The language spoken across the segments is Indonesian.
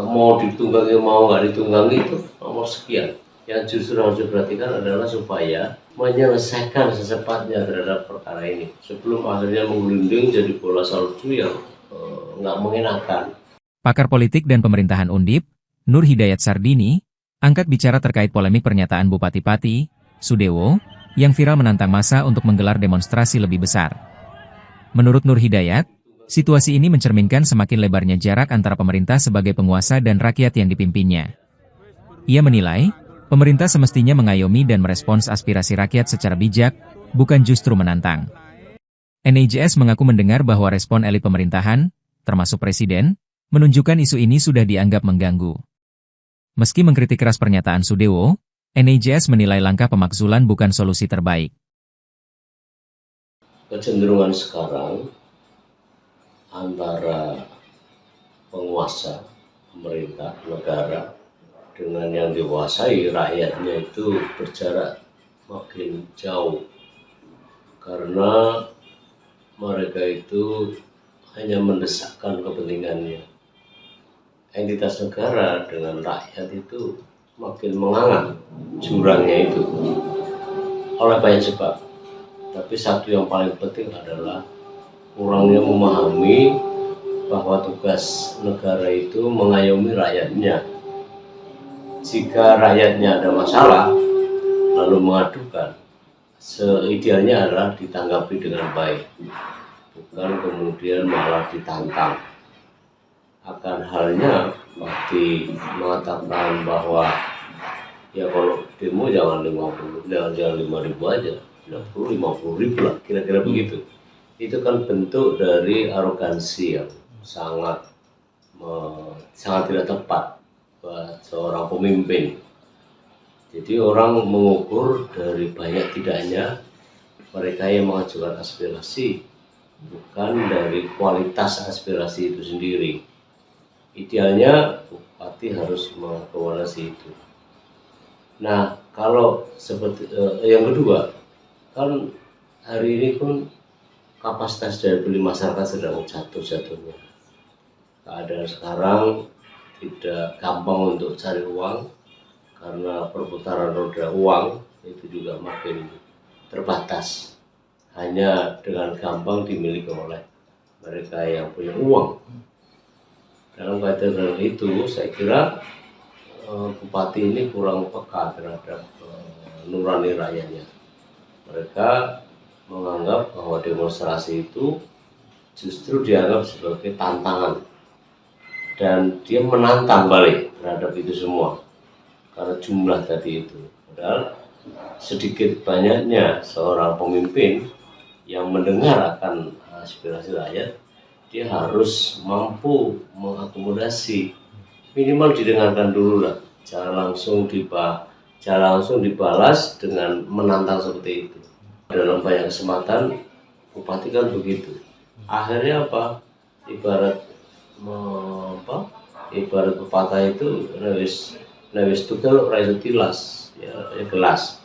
mau ditunggangi mau nggak ditunggangi itu nomor sekian. Yang justru harus diperhatikan adalah supaya menyelesaikan secepatnya terhadap perkara ini sebelum akhirnya menggelinding jadi bola salju yang nggak mengenakan. Pakar politik dan pemerintahan Undip, Nur Hidayat Sardini, angkat bicara terkait polemik pernyataan Bupati Pati, Sudewo, yang viral menantang massa untuk menggelar demonstrasi lebih besar. Menurut Nur Hidayat, situasi ini mencerminkan semakin lebarnya jarak antara pemerintah sebagai penguasa dan rakyat yang dipimpinnya. Ia menilai, pemerintah semestinya mengayomi dan merespons aspirasi rakyat secara bijak, bukan justru menantang. NIJS mengaku mendengar bahwa respon elit pemerintahan, termasuk Presiden, menunjukkan isu ini sudah dianggap mengganggu. Meski mengkritik keras pernyataan Sudewo, NIJS menilai langkah pemakzulan bukan solusi terbaik. Kecenderungan sekarang antara penguasa, pemerintah, negara, dengan yang dikuasai rakyatnya itu berjarak makin jauh. Karena mereka itu hanya mendesakkan kepentingannya. Entitas negara dengan rakyat itu makin menganga jurangnya itu oleh banyak sebab. Tapi satu yang paling penting adalah kurangnya memahami bahwa tugas negara itu mengayomi rakyatnya. Jika rakyatnya ada masalah lalu mengadukan, seidealnya adalah ditanggapi dengan baik, bukan kemudian malah ditantang. Akan halnya Bakti mengatakan bahwa ya kalau demo jangan 50, jangan 5.000 aja, 50.000 lah, kira-kira begitu. Itu kan bentuk dari arogansi yang sangat tidak tepat buat seorang pemimpin. Jadi orang mengukur dari banyak tidaknya mereka yang mengajukan aspirasi, bukan dari kualitas aspirasi itu sendiri. Idealnya bupati harus mengevaluasi itu. Nah, kalau seperti yang kedua, kan hari ini pun kapasitas daya beli masyarakat sedang jatuh-jatuhnya. Keadaan sekarang tidak gampang untuk cari uang karena perputaran roda uang itu juga makin terbatas. Hanya dengan gampang dimiliki oleh mereka yang punya uang. Dalam kaitan itu, saya kira bupati ini kurang peka terhadap nurani rakyatnya. Mereka menganggap bahwa demonstrasi itu justru dianggap sebagai tantangan. Dan dia menantang balik terhadap itu semua. Karena jumlah tadi itu. Padahal sedikit banyaknya seorang pemimpin yang mendengar akan aspirasi rakyat, dia harus mampu mengakomodasi, minimal didengarkan dulu lah, jangan langsung dibalas dengan menantang seperti itu. Dalam banyak kesempatan bupati kan begitu. Akhirnya apa? Ibarat pepatah itu nawis tugel raiso tilas, ya gelas.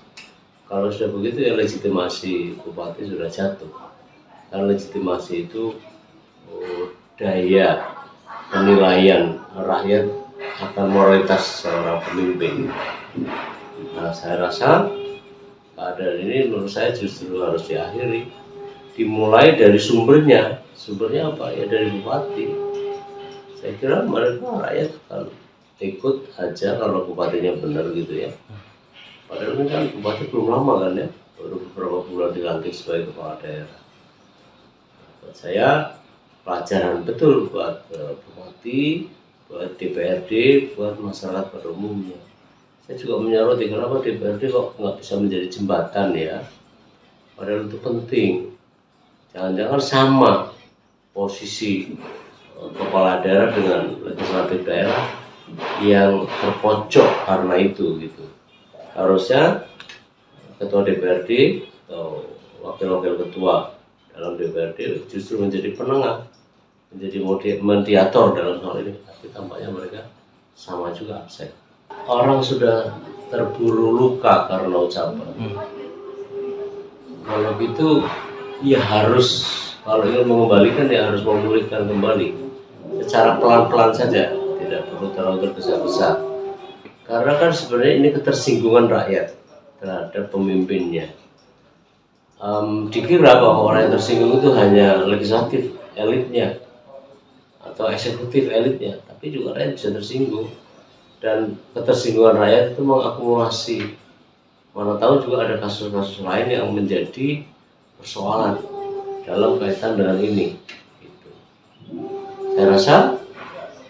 Kalau sudah begitu ya legitimasi bupati sudah jatuh. Karena legitimasi itu daya penilaian rakyat akan moralitas seorang pemimpin. Nah, saya rasa keadaan ini menurut saya justru harus diakhiri, dimulai dari sumbernya. Sumbernya apa? Ya dari bupati. Saya kira mereka rakyat akan ikut aja kalau bupatinya benar gitu ya. Padahal ini kan bupati belum lama kan ya, baru beberapa bulan dilantik sebagai kepala daerah. Buat saya pelajaran betul buat bupati, buat DPRD, buat masyarakat pada umumnya. Saya juga menyoroti kenapa DPRD kok nggak bisa menjadi jembatan ya, padahal itu penting. Jangan-jangan sama posisi kepala daerah dengan legislatif daerah yang terpojok karena itu gitu. Harusnya ketua DPRD atau wakil-wakil ketua dalam DPRD justru menjadi penengah, menjadi mediator dalam hal ini, tapi tampaknya mereka sama juga absen. Orang sudah terburu luka karena ucapan. Kalau gitu, ya harus, kalau ingin mengembalikan ya harus memulihkan kembali. Secara pelan-pelan saja, tidak perlu terlalu tergesa-gesa. Karena kan sebenarnya ini ketersinggungan rakyat terhadap pemimpinnya. Dikira bahwa orang yang tersinggung itu hanya legislatif elitnya atau eksekutif elitnya, tapi juga rakyat bisa tersinggung. Dan ketersinggungan rakyat itu mengakumulasi. Mana tahu juga ada kasus-kasus lain yang menjadi persoalan dalam kaitan dengan ini. Gitu. Saya rasa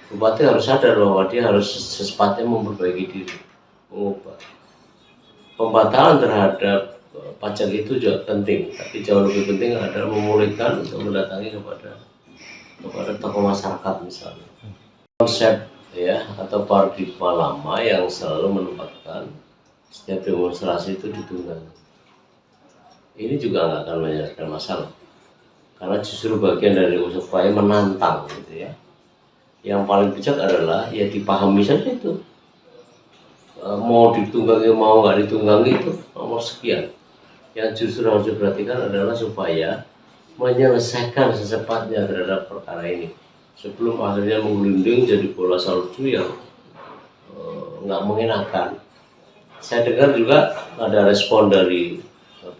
bupati harus sadar bahwa dia harus secepatnya memperbaiki diri, mengubah. Pembatalan terhadap pajak itu juga penting, tapi jauh lebih penting adalah memulihkan untuk mendatangi kepada tokoh masyarakat misalnya. Konsep ya atau paradigma lama yang selalu menempatkan setiap demonstrasi itu ditunggangi. Ini juga nggak akan menyelesaikan masalah, karena justru bagian dari upaya menantang, gitu ya. Yang paling bijak adalah ya dipahami saja itu, mau ditunggangi mau nggak ditunggangi itu nomor sekian. Yang justru harus diperhatikan adalah supaya menyelesaikan secepatnya terhadap perkara ini, sebelum akhirnya menggelinding jadi bola salju yang nggak mengenakan. Saya dengar juga ada respon dari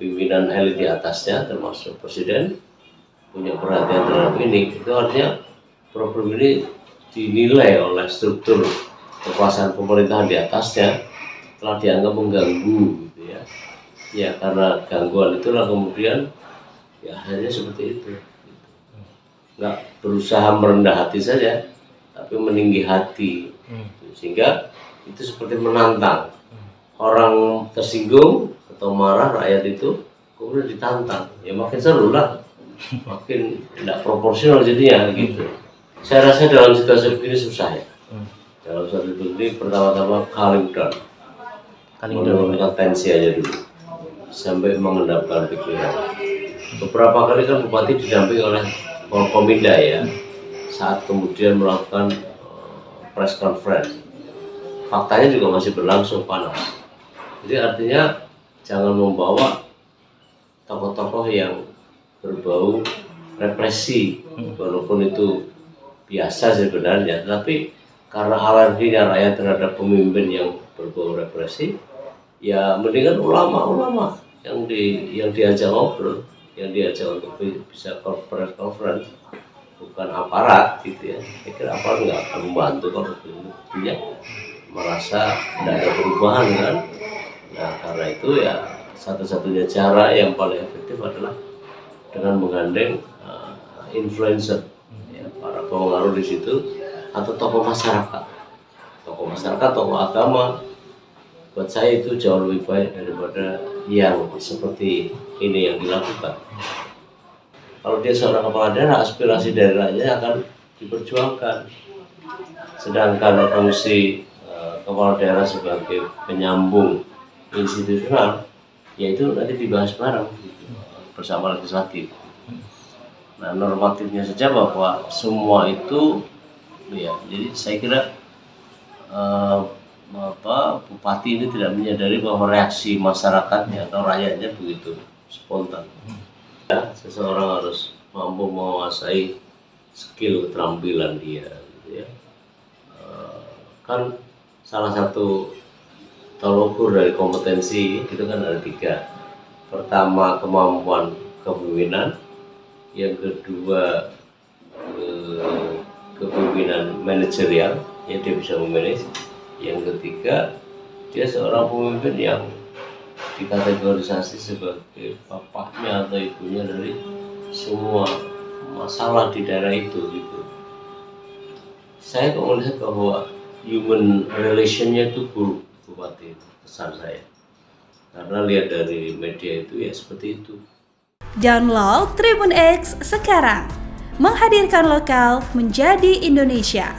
pimpinan elit di atasnya, termasuk presiden, punya perhatian terhadap ini. Itu artinya problem ini dinilai oleh struktur kekuasaan pemerintahan di atasnya telah dianggap mengganggu, gitu ya. Ya karena gangguan itulah kemudian ya akhirnya seperti itu. Nggak berusaha merendah hati saja, tapi meninggi hati, sehingga itu seperti menantang. Orang tersinggung atau marah rakyat itu kemudian ditantang, ya makin seru lah, makin tidak proporsional jadinya gitu. Saya rasa dalam situasi begini susah ya. Dalam situasi begini pertama-tama calming down, menurunkan tensi aja dulu, sampai mengendapkan pikiran. Beberapa kali kan bupati didampingi oleh Forkominda ya, saat kemudian melakukan press conference, faktanya juga masih berlangsung panas. Jadi artinya jangan membawa tokoh-tokoh yang berbau represi, walaupun itu biasa sebenarnya, tapi karena alerginya rakyat terhadap pemimpin yang berbau represi, ya mendingan ulama-ulama yang diajak ngobrol, yang diajak untuk bisa conference, bukan aparat gitu ya. Saya kira aparat nggak akan membantu kalau dia merasa tidak ada perubahan kan. Nah karena itu ya satu-satunya cara yang paling efektif adalah dengan menggandeng influencer, ya, para pengaruh di situ, atau tokoh masyarakat, tokoh agama. Buat saya itu jauh lebih baik daripada yang seperti ini yang dilakukan. Kalau dia seorang kepala daerah, aspirasi daerahnya akan diperjuangkan. Sedangkan fungsi kepala daerah sebagai penyambung institusional, yaitu nanti dibahas bareng gitu, bersama legislatif. Nah normatifnya saja bahwa semua itu, ya jadi saya kira bupati ini tidak menyadari bahwa reaksi masyarakatnya atau rakyatnya begitu spontan. Ya, seseorang harus mampu menguasai skill keterampilan dia, gitu ya. Kan salah satu tolok ukur dari kompetensi itu kan ada 3. Pertama kemampuan kepemimpinan, yang kedua kepemimpinan manajerial, ya dia bisa memanage. Yang ketiga, dia seorang pemimpin yang dikategorisasi sebagai bapaknya atau ibunya dari semua masalah di daerah itu gitu. Saya kok melihat bahwa human relationnya itu buruk bupati, pesan saya. Karena lihat dari media itu ya seperti itu. Download Tribun X sekarang, menghadirkan lokal menjadi Indonesia.